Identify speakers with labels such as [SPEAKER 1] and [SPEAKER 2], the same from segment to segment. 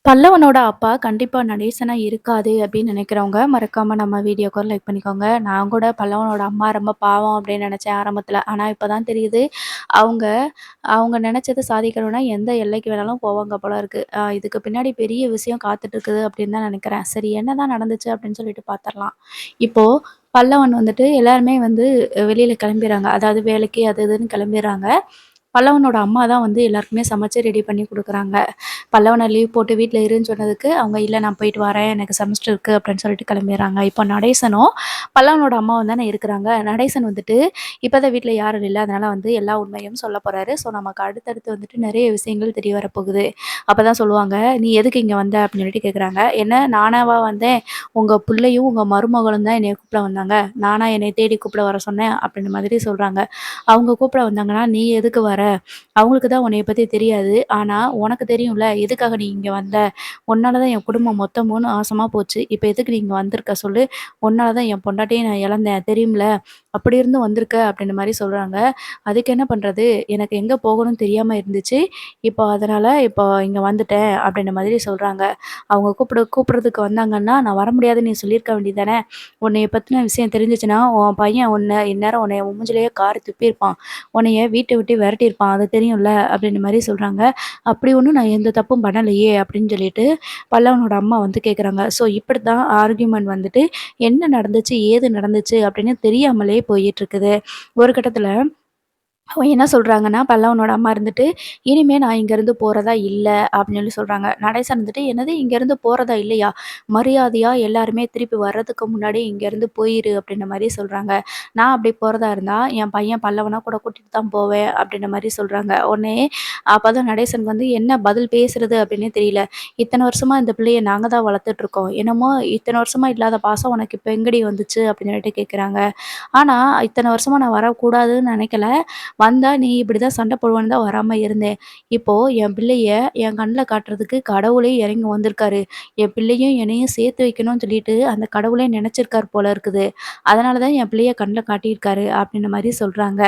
[SPEAKER 1] பல்லவனோட அப்பா கண்டிப்பா நடேசனா இருக்காது அப்படின்னு நினைக்கிறவங்க, மறக்காம நம்ம வீடியோக்கு லைக் பண்ணிக்கோங்க. நான் கூட பல்லவனோட அம்மா ரொம்ப பாவம் அப்படின்னு நினைச்சேன் ஆரம்பத்தில. ஆனா இப்ப தான் தெரியுது, அவங்க அவங்க நினைச்சத சாதிக்கணும்னா எந்த எல்லைக்கு வேணாலும் போவாங்க போல இருக்கு. இதுக்கு பின்னாடி பெரிய விஷயம் காத்துட்டு இருக்குது அப்படின்னு தான் நினைக்கிறேன். சரி என்னதான் நடந்துச்சு அப்படின்னு சொல்லிட்டு பார்த்துரலாம். இப்போ பல்லவன் வந்துட்டு எல்லாருமே வந்து வெளியில கிளம்பிறாங்க. அதாவது வேலைக்கு அது இதுன்னு கிளம்பிறாங்க. பல்லவனோட அம்மா தான் வந்து எல்லாருக்குமே சமைச்சு ரெடி பண்ணி குடுக்குறாங்க. பல்லவன லீவ் போட்டு வீட்ல இருன்னு சொன்னதுக்கு, அவங்க "இல்ல நான் போயிட்டு வரேன். எனக்கு செமஸ்டர் இருக்கு" அப்படின்னு சொல்லிட்டு கிளம்பிர்றாங்க. இப்போ நடேசனும் பல்லவனோட அம்மாவும் தானே இருக்கிறாங்க. நடேசன் வந்துட்டு இப்பதான் வீட்ல யாரும் இல்ல. அதனால வந்து எல்லா உண்மையும் சொல்லப் போறாரு. ஸோ நமக்கு அடுத்தடுத்து வந்துட்டு நெறைய விஷயங்கள் தெரிய வரப்போகுது. அப்பதான் சொல்லுவாங்க, "நீ எதுக்கு இங்க வந்த?" அப்படின்னு சொல்லிட்டு கேட்குறாங்க. "என்ன நானாவா வந்தேன்? உங்க புள்ளையும், உங்க மருமகளும் தான் என்னைய கூப்பிட வந்தாங்க. நானா என்னைய தேடி கூப்பிட வர சொன்னேன்?" அப்படின்ற மாதிரி சொல்றாங்க. "அவங்க கூப்பிட வந்தாங்கன்னா, நீ எதுக்கு வர? அவங்களுக்கு தான் உன்னைய பத்தி தெரியாது. ஆனா, உனக்கு தெரியும்ல, எதுக்காக நீ இங்க வந்த? உன்னால தான் என் குடும்பம் மொத்தமும் நாசமா போச்சு. இப்ப எதுக்கு நீ இங்க வந்திருக்க சொல்லு? உன்னால தான் என் பொண்டாட்டிய நான் இழந்தேன். தெரியும்ல? அப்படி இருந்தும் வந்திருக்க." அப்படின்ற மாரி சொல்றாங்க. அதுக்கு என்ன பண்றது? எனக்கு எங்க போகணும்னு தெரியாம இருந்துச்சு. இப்போ இங்க வந்துட்டேன் அப்படின்ற மாதிரி சொல்றாங்க. அவங்க கூப்பிடுறதுக்கு வந்தாங்கன்னா, நான் வர முடியாதுன்னு நீ சொல்லியிருக்க வேண்டியது தானே? உன்னைய பத்தின விஷயம் தெரிஞ்சுச்சுன்னா, உன் பையன் இந்நேரம் உன்னைய உன் மூஞ்சிலேயே காரி துப்பியிருப்பான். உன்னைய வீட்ட விட்டு விரட்டியிருப்பான். அது தெரியும்ல? அப்படின்ற மாரி சொல்றாங்க. அப்படி ஒண்ணும் நான் எந்த தப்பும் பண்ணலையே! அப்படின்னு சொல்லிட்டு பல்லவனோட அம்மா வந்து கேட்குறாங்க. ஸோ இப்படித்தான் ஆர்கியூமெண்ட் வந்துட்டு என்ன நடந்துச்சு? ஏது நடந்துச்சு? அப்படின்னு தெரியாமலே போயிட்டுருக்குது. ஒரு கட்டத்தில அவங்க என்ன சொல்றாங்கன்னா, பல்லவனோட அம்மா இருந்துட்டு, "இனிமே நான் இங்கேருந்து போறதா இல்ல." அப்படின்னு சொல்லி சொல்றாங்க. நடேசன் இருந்துட்டு, "என்னது இங்கேருந்து போறதா இல்லையா? மரியாதையா எல்லாருமே திருப்பி வர்றதுக்கு முன்னாடி இங்கேருந்து போயிரு." அப்படின்ற மாரி சொல்றாங்க. "நான் அப்படி போறதா இருந்தா, என் பையன் பல்லவன கூட கூட்டிட்டு தான் போவேன்." அப்படின்ற மாரி சொல்றாங்க. உடனே அப்பதான் நடேசனுக்கு வந்து என்ன பதில் பேசுறது அப்படின்னே தெரியல. "இத்தன வருஷமா இந்த பிள்ளைய நாங்க தான் வளர்த்துட்ருக்கோம். என்னமோ இத்தன வருஷமா இல்லாத பாசம் உனக்கு இப்ப எங்கடி வந்துச்சு?" அப்படின்னு சொல்லிட்டு கேட்குறாங்க. ஆனா, இத்தன வருஷமா நான் வரக்கூடாதுன்னு நெனைக்கல. வந்தா நீ இப்படிதான் சண்டை போடுவேன்னு தான் வராம இருந்தேன். இப்போ என் பிள்ளைய என் கண்ல காட்டுறதுக்கு கடவுளே இறங்கி வந்திருக்காரு. என் பிள்ளையும் என்னையும் சேர்த்து வைக்கணும்னு சொல்லிட்டு அந்த கடவுளே நினைச்சிருக்காரு போல இருக்குது. அதனால தான் என் பிள்ளைய கண்ல காட்டியிருக்காரு அப்படின்ற மாரி சொல்றாங்க.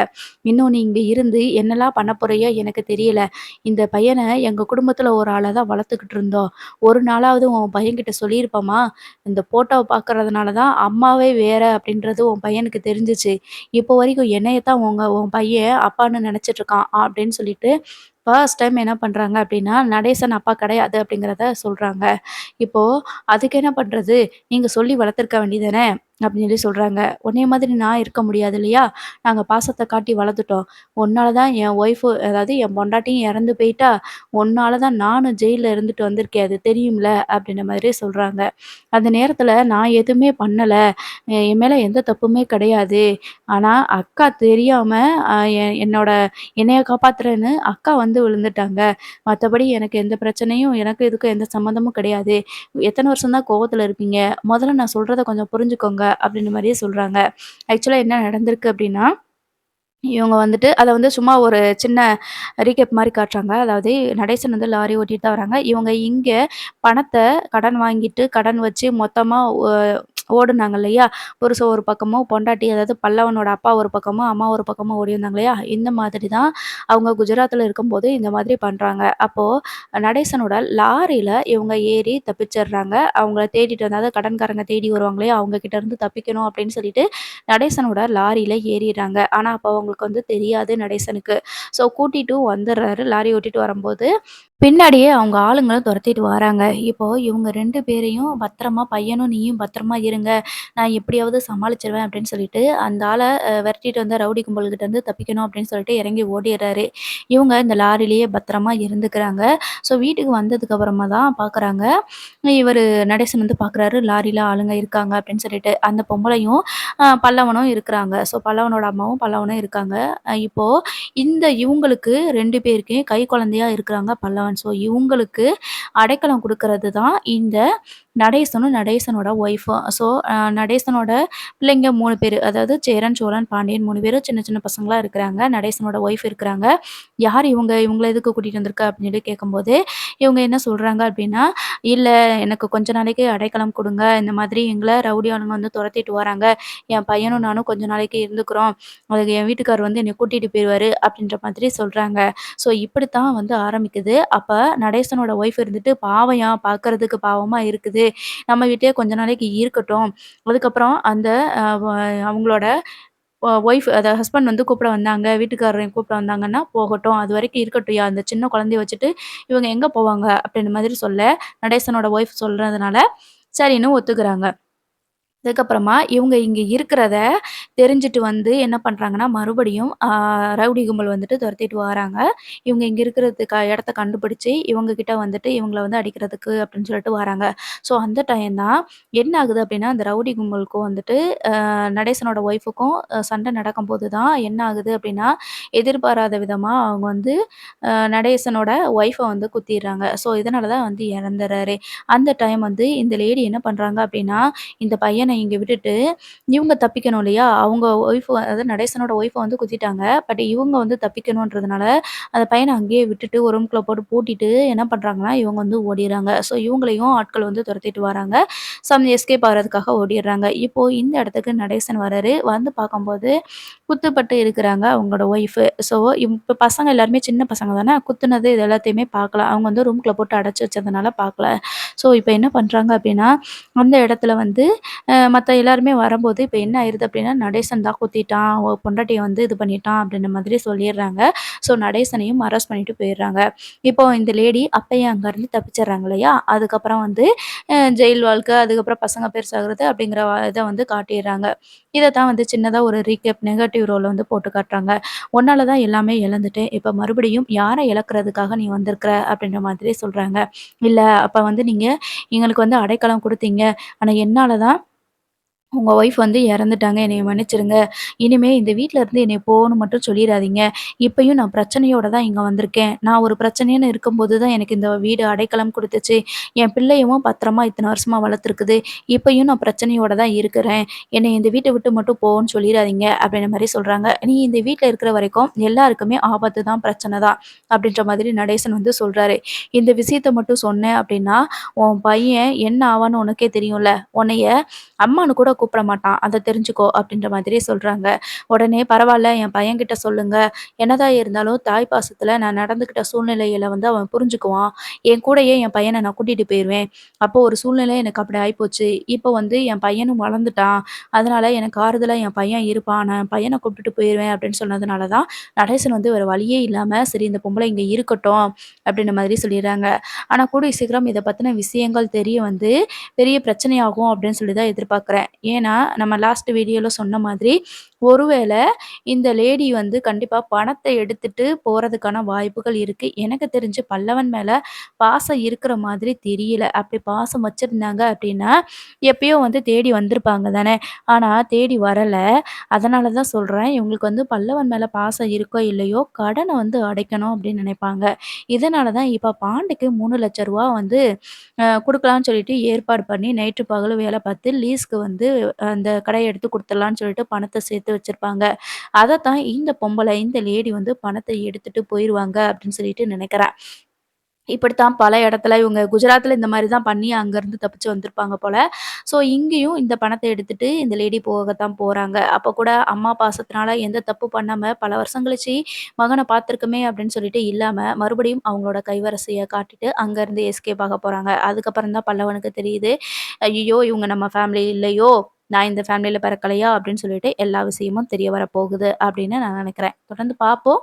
[SPEAKER 1] இன்னும் நீ இங்க இருந்து என்னலாம் பண்ண போறியோ எனக்கு தெரியல. இந்த பையன எங்க குடும்பத்துல ஒரு ஆளா தான் வளர்த்துக்கிட்டு இருந்தோம். ஒரு நாளாவது உன் பையன்கிட்ட சொல்லியிருப்போமா? இந்த போட்டோவ பார்க்கறதுனால தான் அம்மாவே வேற அப்படின்றது உன் பையனுக்கு தெரிஞ்சுச்சு. இப்போ வரைக்கும் என்னைய தான் உன் பையன் அப்பான்னு நெனச்சுட்டு இருக்கான் அப்படின்னு சொல்லிட்டு, ஃபர்ஸ்ட் டைம் என்ன பண்றாங்க அப்படின்னா, நடேசன் அப்பா கிடையாது அப்படிங்கிறத சொல்றாங்க. இப்போ அதுக்கு என்ன பண்றது? நீங்க சொல்லி வளர்த்துருக்க வேண்டியது தானே! அப்படின்னு சொல்லி சொல்றாங்க. உன்னைய மாதிரி நான் இருக்க முடியாது இல்லையா? நாங்க பாசத்த காட்டி வளர்த்துட்டோம். உன்னால தான் என் ஒய்ஃபு அதாவது என் பொண்டாட்டியும் இறந்து போயிட்டா. உன்னால தான் நானும் ஜெயில்ல இருந்துட்டு வந்திருக்கேன். அது தெரியும்ல? அப்படின்ற மாதிரி சொல்றாங்க. அந்த நேரத்தில நான் எதுவுமே பண்ணல. என் மேல எந்த தப்புமே கிடையாது. ஆனா, அக்கா தெரியாம அ எ என்னோட என்னைய காப்பாத்துறேன்னு அக்கா வந்து விழுந்துட்டாங்க. மத்தபடி எனக்கு எந்த பிரச்சனையும் எனக்கும் இதுக்கும் எந்த சம்மந்தமும் கிடையாது. எத்தன வருஷம் தான் கோவத்துல இருப்பீங்க? முதல்ல நான் சொல்றத கொஞ்சம் புரிஞ்சுக்கோங்க." அப்படின்ற மாரியே சொல்றாங்க. ஆக்சுவலா என்ன நடந்திருக்கு அப்படின்னா, இவங்க வந்துட்டு அத வந்து சும்மா ஒரு சின்ன ரீகேப் மாரி காட்டுறாங்க. அதாவது நடேசன் வந்து லாரி ஓட்டிட்டு தான் வராங்க. இவங்க இங்க பணத்த கடன் வாங்கிட்டு, கடன் வச்சு மொத்தமா ஓடுனாங்க இல்லையா? புருஷன் ஒரு பக்கமும், பொண்டாட்டி அதாவது பல்லவனோட அப்பா ஒரு பக்கமும், அம்மா ஒரு பக்கமும் ஓடியிருந்தாங்க இல்லையா? இந்த மாதிரி தான் அவங்க குஜராத்ல இருக்கும்போது இந்த மாதிரி பண்றாங்க. அப்போ நடேசனோட லாரியில இவங்க ஏறி தப்பிச்சிடுறாங்க. அவங்கள தேடிட்டு அதாவது கடன்காரங்க தேடி வருவாங்க இல்லையா? அவங்க கிட்ட இருந்து தப்பிக்கணும் அப்படின்னு சொல்லிட்டு நடேசனோட லாரியில ஏறிர்றாங்க. ஆனா, அப்ப அவங்களுக்கு வந்து தெரியாது நடேசனுக்கு. ஸோ கூட்டிட்டும் வந்துர்றாரு. லாரி ஓட்டிட்டு வரும்போது பின்னாடியே அவங்க ஆளுங்களும் தொரத்திட்டு வராங்க. இப்போ இவங்க 2 பேரையும் பத்திரமா பையனும் நீயும் பத்திரமா இருங்க. நான் எப்படியாவது சமாளிச்சுருவேன் அப்படின்னு சொல்லிட்டு, அந்த ஆள விரட்டிட்டு வந்த ரவுடி கும்பல்கிட்ட இருந்து தப்பிக்கணும் அப்படின்னு சொல்லிட்டு இறங்கி ஓடிர்றாரு. இவங்க இந்த லாரியிலேயே பத்திரமா இருந்துக்கிறாங்க. ஸோ வீட்டுக்கு வந்ததுக்கு அப்புறமா தான் பார்க்குறாங்க. இவரு நடேசன் வந்து பார்க்குறாரு, லாரில ஆளுங்க இருக்காங்க அப்படின்னு சொல்லிட்டு. அந்த பொம்பளையும் பல்லவனும் இருக்கிறாங்க. ஸோ பல்லவனோட அம்மாவும், பல்லவனும் இருக்காங்க. இப்போ இவங்களுக்கு 2 பேருக்கும் கை குழந்தையா இருக்கிறாங்க பல்லவன். ஸோ இவங்களுக்கு அடைக்கலம் குடுக்கறது தான் இந்த நடேசனும், நடேசனோட ஒய்ஃபும். ஸோ, நடேசனோட பிள்ளைங்க 3 பேரு. அதாவது சேரன், சோழன், பாண்டியன் 3 பேரும் சின்ன சின்ன பசங்களா இருக்கிறாங்க. நடேசனோட ஒய்ஃப் இருக்கிறாங்க. "யார் இவங்க? இவங்கள எதுக்கு கூட்டிட்டு வந்திருக்க?" அப்படின்னு சொல்லி கேட்கும்போது, இவங்க என்ன சொல்றாங்க அப்படின்னா, "இல்ல எனக்கு கொஞ்ச நாளைக்கு அடைக்கலம் குடுங்க. இந்த மாதிரி எங்கள ரவுடி ஆளுங்க வந்து தொரத்திட்டு வராங்க. என் பையனும் நானும் கொஞ்ச நாளைக்கு இருந்துக்கிறோம். அதுக்கு என் வீட்டுக்காரர் வந்து என்னைய கூட்டிட்டு போயிருவாரு." அப்படின்ற மாதிரி சொல்றாங்க. ஸோ, இப்படித்தான் வந்து ஆரம்பிக்குது. அப்ப நடேசனோட ஒய்ஃப் இருந்துட்டு, "பாவம்யா, பார்க்கறதுக்கு பாவமா இருக்குது. நம்ம வீட்லயே கொஞ்ச நாளைக்கு இருக்கட்டும். அதுக்கப்புறம் அந்த அ வ அவங்களோட ஒய்ஃப் அதாவது ஹஸ்பண்ட் வந்து கூப்பிட வந்தாங்க, வீட்டுக்காரரையும் கூப்பிட வந்தாங்கன்னா போகட்டும். அதுவரைக்கும் இருக்கட்டும்யா. அந்த சின்ன குழந்தைய வச்சுட்டு இவங்க எங்க போவாங்க?" அப்படின்ற மாதிரி சொல்ல, நடேசனோட ஒய்ஃப் சொல்றதுனால சரின்னு ஒத்துக்கிறாங்க. அதுக்கப்புறமா இவங்க இங்க இருக்கிறத தெரிஞ்சுட்டு வந்து என்ன பண்றாங்கன்னா, மறுபடியும் ரவுடி கும்பல் வந்துட்டு தொரத்திட்டு வராங்க. இவங்க இங்க இருக்கிறதுக்கு இடத்த கண்டுபிடிச்சு, இவங்க கிட்ட வந்துட்டு இவங்கள வந்து அடிக்கிறதுக்கு அப்படின்னு சொல்லிட்டு வராங்க. ஸோ அந்த டைம் தான் என்ன ஆகுது அப்படின்னா, அந்த ரவுடி கும்பலுக்கும் வந்துட்டு நடேசனோட ஒய்ஃபுக்கும் சண்டை நடக்கும்போது தான் என்ன ஆகுது அப்படின்னா, எதிர்பாராத விதமா அவங்க வந்து நடேசனோட ஒய்ஃப வந்து குத்திர்றாங்க. ஸோ இதனால தான் வந்து இறந்துர்றாரு. அந்த டைம் வந்து இந்த லேடி என்ன பண்றாங்க அப்படின்னா, இந்த பையன இங்க விட்டுட்டு இவங்க தப்பிக்கணும் இல்லையா? அவங்க ஒய்ஃப் அதாவது நடேசனோட ஒய்ஃப வந்து குத்திட்டாங்க. பட் இவங்க வந்து தப்பிக்கணுன்றதுனால, அந்த பையன அங்கேயே விட்டுட்டு ஒரு ரூம்குள்ள போட்டு பூட்டிட்டு என்ன பண்றாங்கன்னா, இவங்க வந்து ஓடிர்றாங்க. ஸோ இவங்களையும் ஆட்கள் வந்து துரத்திட்டு வராங்க. எஸ்கேப் ஆகுறதுக்காக ஓடிர்றாங்க. இப்போ இந்த இடத்துக்கு நடேசன் வராரு. வந்து பார்க்கும்போது குத்துப்பட்டு இருக்கிறாங்க அவங்களோட ஒய்ஃபு. ஸோ இப்ப பசங்க எல்லாருமே சின்ன பசங்க தானே, குத்துனது இது எல்லாத்தையுமே பார்க்கல. அவங்க வந்து ரூம்குள்ள போட்டு அடைச்சு வச்சதுனால பார்க்கல. ஸோ இப்ப என்ன பண்றாங்க அப்படின்னா, அந்த இடத்துல வந்து மத்த எல்லாருமே வரும்போது, இப்ப என்ன ஆயிருது அப்டின்னா, "நடேசன் தான் குத்திட்டான். உன் பொண்டாட்டிய வந்து இது பண்ணிட்டான்." அப்படின்ற மாதிரி சொல்லிர்றாங்க. ஸோ நடேசனையும் அரெஸ்ட் பண்ணிட்டு போயிர்றாங்க. இப்போ இந்த லேடி அப்பயே அங்கருந்து தப்பிச்சர்றாங்க இல்லையா? அதுக்கப்புறம் வந்து ஜெயில் வாழ்க்கை, அதுக்கப்புறம் பசங்க பெருசாகுறது அப்படிங்கிற இத வந்து காட்டிர்றாங்க. இத தான் வந்து சின்னதா ஒரு ரீகேப் நெகட்டிவ் ரோல வந்து போட்டு காட்டுறாங்க. "உன்னால தான் எல்லாமே இழந்துட்டேன். இப்ப மறுபடியும் யார இழக்கிறதுக்காக நீ வந்திருக்கிற?" அப்படின்ற மாதிரி சொல்றாங்க. "இல்ல, அப்ப வந்து நீங்க எங்களுக்கு வந்து அடைக்கலம் குடுத்தீங்க. ஆனா என்னால தான் உங்க ஒய்ஃப் வந்து இறந்துட்டாங்க. என்னைய மன்னிச்சிருங்க. இனிமே இந்த வீட்ல இருந்து என்னைய போன்னு மட்டும் சொல்லிறாதீங்க. இப்பயும் நான் பிரச்சனையோட தான் இங்க வந்திருக்கேன். நான் ஒரு பிரச்சனைன்னு இருக்கும்போது தான் எனக்கு இந்த வீடு அடைக்கலம் குடுத்துச்சு. என் பிள்ளையவும் பத்திரமா இத்தன வருஷமா வளர்த்துருக்குது. இப்பயும் நான் பிரச்சனையோட தான் இருக்கிறேன். என்னைய இந்த வீட்ட விட்டு மட்டும் போன்னு சொல்லிறாதீங்க." அப்படின்ற மாரி சொல்றாங்க. "நீ இந்த வீட்ல இருக்கிற வரைக்கும் எல்லாருக்குமே ஆபத்து தான், பிரச்சனை தான்." அப்படின்ற மாதிரி நடேசன் வந்து சொல்றாரு. "இந்த விஷயத்த மட்டும் சொன்னேன் அப்படின்னா, உன் பையன் என்ன ஆவான்னு உனக்கே தெரியும்ல. உன்னைய அம்மான்னு கூட கூப்பிட மாட்டான். அத தெரிஞ்சுக்கோ." அப்படின்ற மாதிரி சொல்றாங்க. உடனே பரவால்ல என் பையன்கிட்ட சொல்லுங்க. என்னதான் இருந்தாலும் தாய் பாசத்துல நான் நடந்துக்கிட்ட சூழ்நிலைகள வந்து அவன் புரிஞ்சுக்குவான். என் கூடயே என் பையன நான் கூட்டிட்டு போயிருவேன். அப்போ ஒரு சூழ்நிலை எனக்கு அப்படி ஆயிப்போச்சு. இப்போ வந்து என் பையனும் வளர்ந்துட்டான். அதனால எனக்கு ஆறுதலா என் பையன் இருப்பான். நான் என் பையன கூப்பிட்டுட்டு போயிருவேன் அப்படின்னு சொன்னதுனால தான் நடேசன் வந்து வேற வழியே இல்லாம, சரி இந்த பொம்பளை இங்க இருக்கட்டும் அப்படின்ற மாதிரி சொல்லிர்றாங்க. ஆனா கூடிய சீக்கிரம் இத பத்தின விஷயங்கள் தெரிய வந்து பெரிய பிரச்சனையாகும் அப்படின்னு சொல்லி தான் எதிர்பார்க்குறேன். ஏன்னா, நம்ம லாஸ்ட் வீடியோல சொன்ன மாதிரி, ஒருவேள இந்த லேடி வந்து கண்டிப்பா பணத்த எடுத்துட்டு போறதுக்கான வாய்ப்புகள் இருக்கு. எனக்கு தெரிஞ்சு பல்லவன் மேல பாசம் இருக்கிற மாதிரி தெரியல. அப்படி பாசம் வச்சிருந்தாங்க அப்படின்னா, எப்பயோ வந்து தேடி வந்திருப்பாங்க தானே! ஆனா தேடி வரல. அதனால தான் சொல்றேன், இவங்களுக்கு வந்து பல்லவன் மேல பாசம் இருக்கோ இல்லையோ, கடன வந்து அடைக்கணும் அப்படின்னு நினைப்பாங்க. இதனால தான் இப்ப பாண்டிக்கு ரூ. 3,00,000 வந்து குடுக்கலான்னு சொல்லிட்டு ஏற்பாடு பண்ணி நைட்டு பகலும் வேல பார்த்து லீஸ்க்கு வந்து அந்த கடைய எடுத்து குடுத்துடலான்னு சொல்லிட்டு பணத்த சேர்த்து வச்சிருப்பாங்க. அதத்தான் இந்த பொம்பள, இந்த லேடி வந்து பணத்த எடுத்துட்டு போயிருவாங்க அப்படின்னு சொல்லிட்டு நினைக்கிறேன். இப்படித்தான் பல இடத்துல இவங்க குஜராத்ல இந்த மாரி தான் பண்ணி அங்கருந்து தப்பிச்சு வந்திருப்பாங்க போல. ஸோ இங்கேயும் இந்த பணத்த எடுத்துட்டு இந்த லேடி போகத்தான் போறாங்க. அப்ப கூட அம்மா பாசத்தினால எந்த தப்பு பண்ணாம பல வருஷம் கழிச்சு மகன பார்த்துருக்கோமே அப்படின்னு சொல்லிட்டு இல்லாம, மறுபடியும் அவங்களோட கைவரிசைய காட்டிட்டு அங்கருந்து எஸ்கேப் ஆக போறாங்க. அதுக்கப்புறம் தான் பல்லவனுக்கு தெரியுது, "ஐய்யயோ! இவங்க நம்ம ஃபேமிலி இல்லையோ! நான் இந்த ஃபேமிலில பிறக்கலையா?" அப்படின்னு சொல்லிட்டு எல்லா விஷயமும் தெரிய வரப்போகுது அப்படின்னு நான் நினைக்கிறேன். தொடர்ந்து பார்ப்போம்.